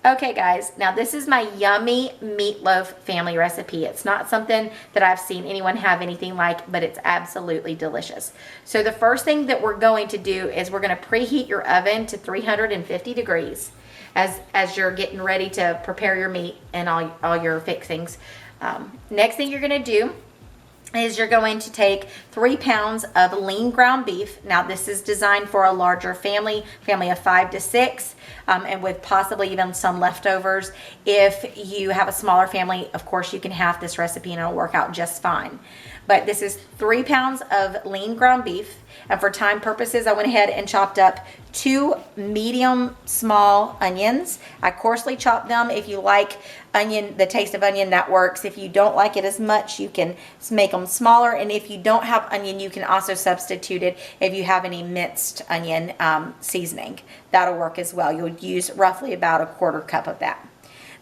Okay guys, now this is my yummy meatloaf family recipe. It's not something that I've seen anyone have anything like, but it's absolutely delicious. So the first thing that we're going to do is we're going to preheat your oven to 350 degrees as you're getting ready to prepare your meat and all your fixings. Next thing you're going to do is you're going to take 3 pounds of lean ground beef. Now this is designed for a larger family of 5 to 6, and with possibly even some leftovers. If you have a smaller family, of course you can have this recipe and it'll work out just fine. But this is 3 pounds of lean ground beef, and for time purposes I went ahead and chopped up 2 medium small onions. I coarsely chopped them. If you like onion, the taste of onion, that works. If you don't like it as much, you can make them smaller, and if you don't have onion, you can also substitute it if you have any minced onion seasoning. That'll work as well. You'll use roughly about a 1/4 cup of that.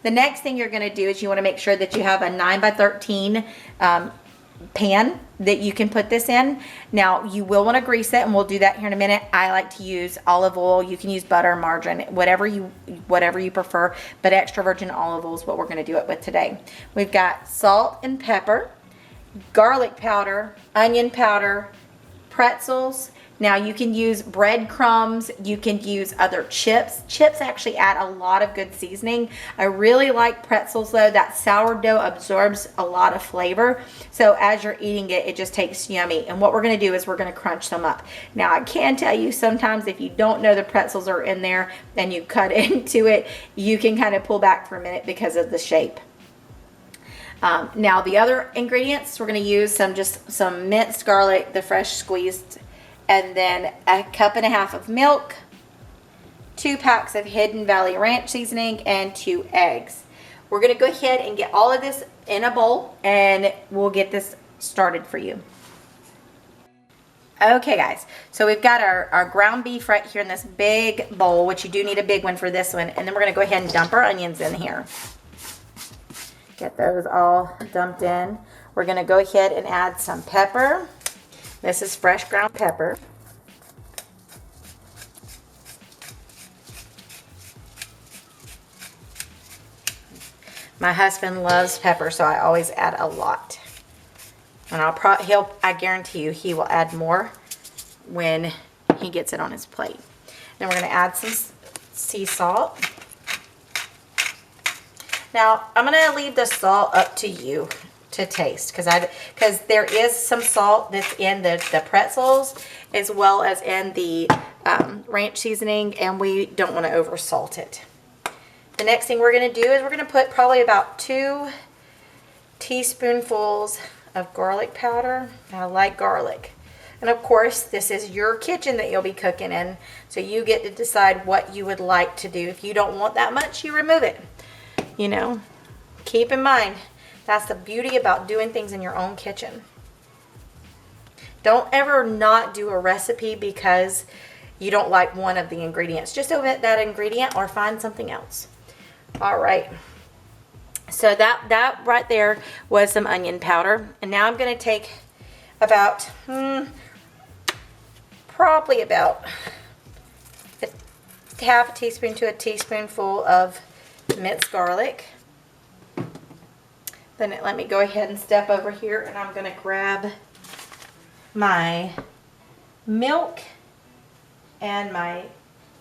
The next thing you're going to do is you want to make sure that you have a 9 by 13 pan that you can put this in. Now you will want to grease it, and we'll do that here in a minute. I like to use olive oil. You can use butter, margarine, whatever you prefer, but extra virgin olive oil is what we're going to do it with today. We've got salt and pepper, garlic powder, onion powder, pretzels. Now you can use breadcrumbs, you can use other chips. Chips actually add a lot of good seasoning. I really like pretzels though. That sourdough absorbs a lot of flavor. So as you're eating it, it just tastes yummy. And what we're gonna do is we're gonna crunch them up. Now I can tell you sometimes if you don't know the pretzels are in there and you cut into it, you can kind of pull back for a minute because of the shape. Now the other ingredients, we're gonna use some minced garlic, the fresh squeezed, and then a 1.5 cups of milk, 2 packs of Hidden Valley Ranch seasoning, and 2 eggs. We're gonna go ahead and get all of this in a bowl, and we'll get this started for you. Okay guys, so we've got our ground beef right here in this big bowl, which you do need a big one for this one, and then we're gonna go ahead and dump our onions in here. Get those all dumped in. We're gonna go ahead and add some pepper. This is fresh ground pepper. My husband loves pepper, so I always add a lot. And I guarantee you he will add more when he gets it on his plate. Then we're going to add some sea salt. Now, I'm going to leave the salt up to you to taste, because there is some salt that's in the pretzels as well as in the ranch seasoning, and we don't want to over salt it. The next thing we're going to do is we're going to put probably about 2 teaspoonfuls of garlic powder. I like garlic. And of course, this is your kitchen that you'll be cooking in, so you get to decide what you would like to do. If you don't want that much, you remove it. You know, keep in mind, that's the beauty about doing things in your own kitchen. Don't ever not do a recipe because you don't like one of the ingredients. Just omit that ingredient or find something else. All right. So that right there was some onion powder. And now I'm going to take about, probably about half a teaspoon to a teaspoonful of minced garlic. Then let me go ahead and step over here, and I'm going to grab my milk and my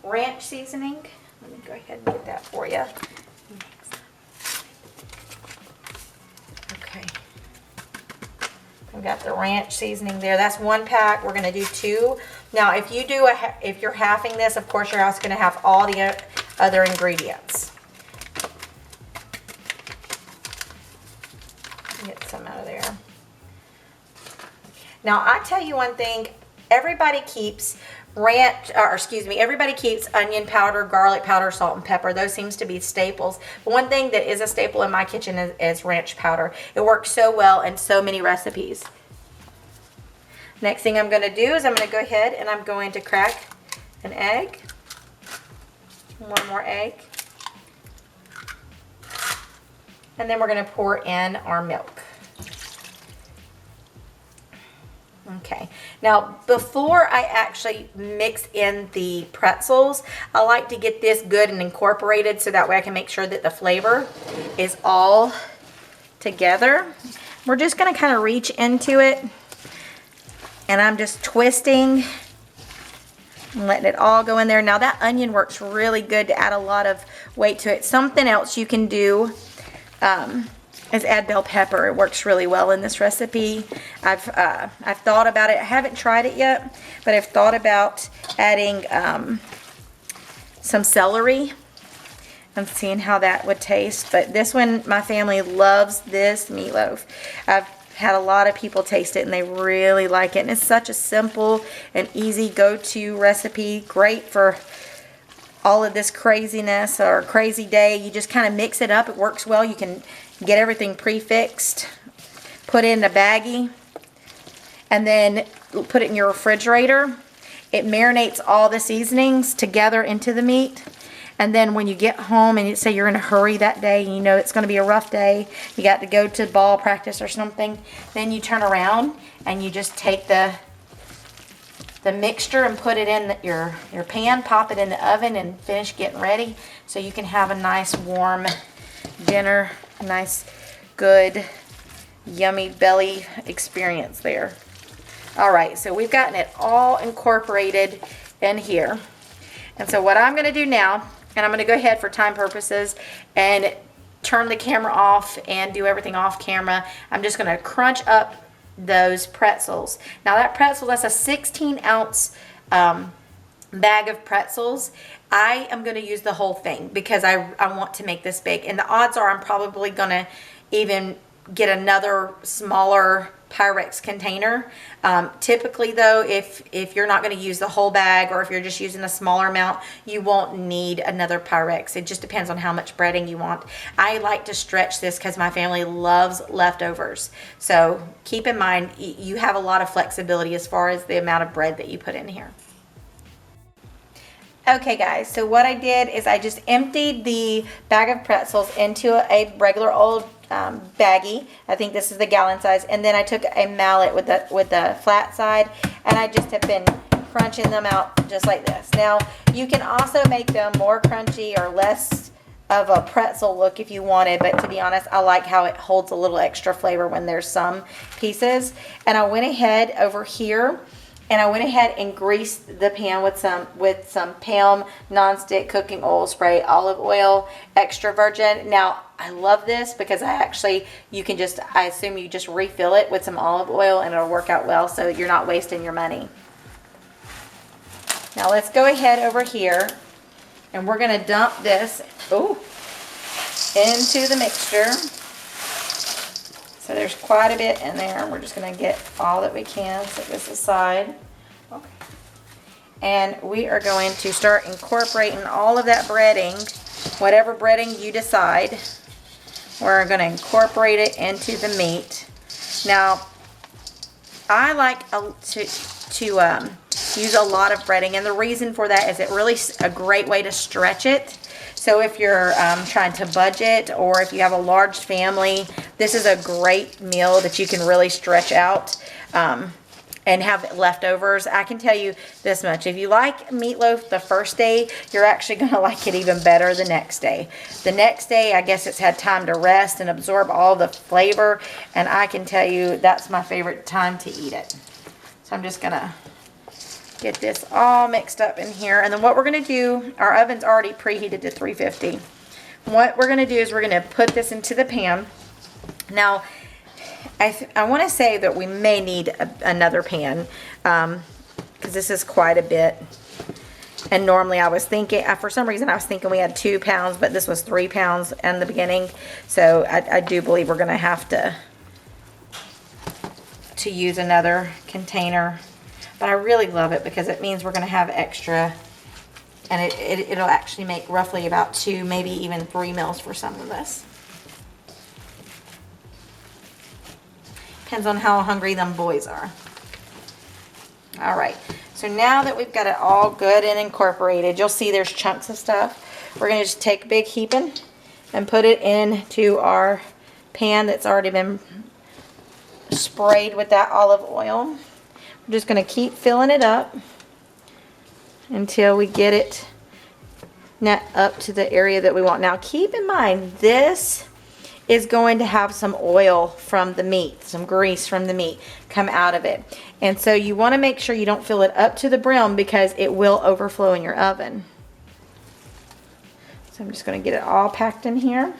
ranch seasoning. Let me go ahead and get that for you. Okay. I've got the ranch seasoning there. That's 1 pack. We're going to do 2. Now, if you're halving this, of course, you're also going to have all the other ingredients. Get some out of there. Now, I tell you one thing, everybody keeps everybody keeps onion powder, garlic powder, salt and pepper. Those seems to be staples. But one thing that is a staple in my kitchen is ranch powder. It works so well in so many recipes. Next thing I'm going to do is I'm going to go ahead and I'm going to crack an egg. 1 more egg. And then we're going to pour in our milk. Okay, now before I actually mix in the pretzels, I like to get this good and incorporated so that way I can make sure that the flavor is all together. We're just going to kind of reach into it, and I'm just twisting and letting it all go in there. Now that onion works really good to add a lot of weight to it. Something else you can do is add bell pepper. It works really well in this recipe. I've thought about it. I haven't tried it yet, but I've thought about adding some celery and seeing how that would taste. But this one, my family loves this meatloaf. I've had a lot of people taste it and they really like it. And it's such a simple and easy go-to recipe. Great for all of this craziness or crazy day. You just kind of mix it up. It works well. You can get everything pre-fixed, put it in a baggie, and then put it in your refrigerator. It marinates all the seasonings together into the meat. And then when you get home and you say you're in a hurry that day, you know it's going to be a rough day, you got to go to ball practice or something, then you turn around and you just take the mixture and put it in your pan, pop it in the oven, and finish getting ready so you can have a nice warm dinner, nice good yummy belly experience there. All right, so we've gotten it all incorporated in here. And so what I'm going to do now, and I'm going to go ahead for time purposes and turn the camera off and do everything off camera. I'm just going to crunch up those pretzels. Now that pretzel, that's a 16-ounce bag of pretzels. I am going to use the whole thing because I want to make this big. And the odds are I'm probably going to even get another smaller Pyrex container. Typically though, if you're not going to use the whole bag, or if you're just using a smaller amount, you won't need another Pyrex. It just depends on how much breading you want. I like to stretch this because my family loves leftovers. So keep in mind, you have a lot of flexibility as far as the amount of bread that you put in here. Okay guys, so what I did is I just emptied the bag of pretzels into a regular old baggie. I think this is the gallon size, and then I took a mallet with the flat side, and I just have been crunching them out just like this. Now you can also make them more crunchy or less of a pretzel look if you wanted, but to be honest, I like how it holds a little extra flavor when there's some pieces. And I went ahead over here and I went ahead and greased the pan with some Palm nonstick cooking oil spray, olive oil, extra virgin. Now I love this because I assume you just refill it with some olive oil and it'll work out well, so you're not wasting your money. Now let's go ahead over here and we're going to dump this into the mixture. So there's quite a bit in there. We're just going to get all that we can. Set this aside. Okay. And we are going to start incorporating all of that breading, whatever breading you decide. We're going to incorporate it into the meat. Now, I like to use a lot of breading, and the reason for that is it really is a great way to stretch it. So if you're trying to budget, or if you have a large family, this is a great meal that you can really stretch out and have leftovers. I can tell you this much: if you like meatloaf the first day, you're actually going to like it even better the next day. The next day, I guess it's had time to rest and absorb all the flavor, and I can tell you that's my favorite time to eat it. So I'm just going to get this all mixed up in here. And then what we're going to do, our oven's already preheated to 350. What we're going to do is we're going to put this into the pan. Now, I want to say that we may need another pan because this is quite a bit. And normally I was thinking, for some reason I was thinking we had 2 pounds, but this was 3 pounds in the beginning. So I do believe we're going to have to use another container. But I really love it because it means we're going to have extra, and it'll actually make roughly about 2, maybe even 3 meals for some of us. Depends on how hungry them boys are. All right, so now that we've got it all good and incorporated, you'll see there's chunks of stuff. We're going to just take a big heaping and put it into our pan that's already been sprayed with that olive oil. We're just going to keep filling it up until we get it up to the area that we want. Now keep in mind, this is going to have some oil from the meat, some grease from the meat come out of it. And so you want to make sure you don't fill it up to the brim because it will overflow in your oven. So I'm just going to get it all packed in here.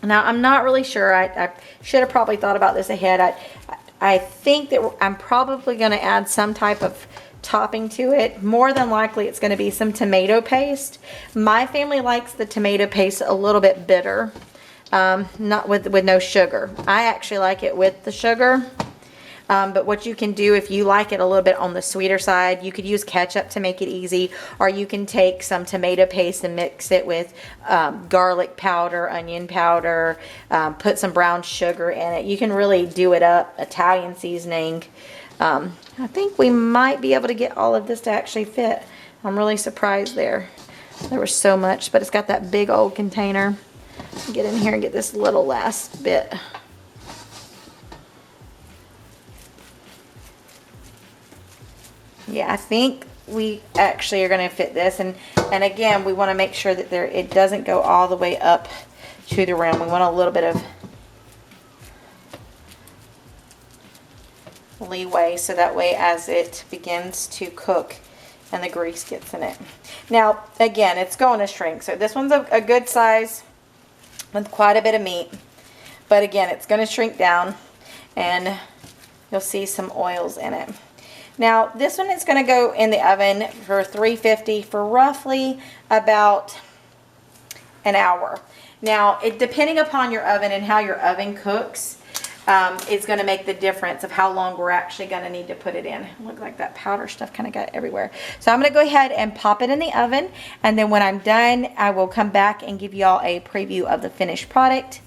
Now I'm not really sure. I should have probably thought about this ahead. I think that I'm probably going to add some type of topping to it. More than likely it's going to be some tomato paste. My family likes the tomato paste a little bit bitter, not with no sugar. I actually like it with the sugar. But what you can do if you like it a little bit on the sweeter side, you could use ketchup to make it easy, or you can take some tomato paste and mix it with garlic powder, onion powder, put some brown sugar in it. You can really do it up, Italian seasoning. I think we might be able to get all of this to actually fit. I'm really surprised there. There was so much, but it's got that big old container. Get in here and get this little last bit. Yeah, I think we actually are going to fit this. And again, we want to make sure that it doesn't go all the way up to the rim. We want a little bit of leeway so that way as it begins to cook and the grease gets in it. Now, again, it's going to shrink. So this one's a good size with quite a bit of meat. But again, it's going to shrink down and you'll see some oils in it. Now, this one is going to go in the oven for 350 for roughly about an hour. Now, depending upon your oven and how your oven cooks, is going to make the difference of how long we're actually going to need to put it in. Look like that powder stuff kind of got everywhere. So I'm going to go ahead and pop it in the oven, and then when I'm done, I will come back and give y'all a preview of the finished product.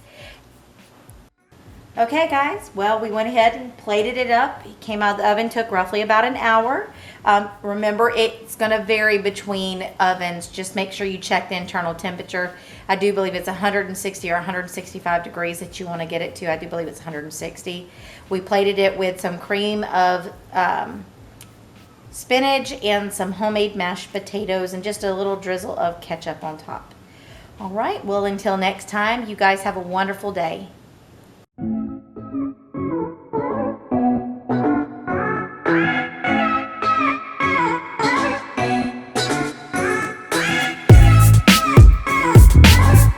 Okay guys, well, we went ahead and plated it up. It came out of the oven, took roughly about an hour. Remember, it's going to vary between ovens. Just make sure you check the internal temperature. I do believe it's 160 or 165 degrees that you want to get it to. I do believe it's 160. We plated it with some cream of spinach and some homemade mashed potatoes and just a little drizzle of ketchup on top. All right, well, until next time, you guys have a wonderful day.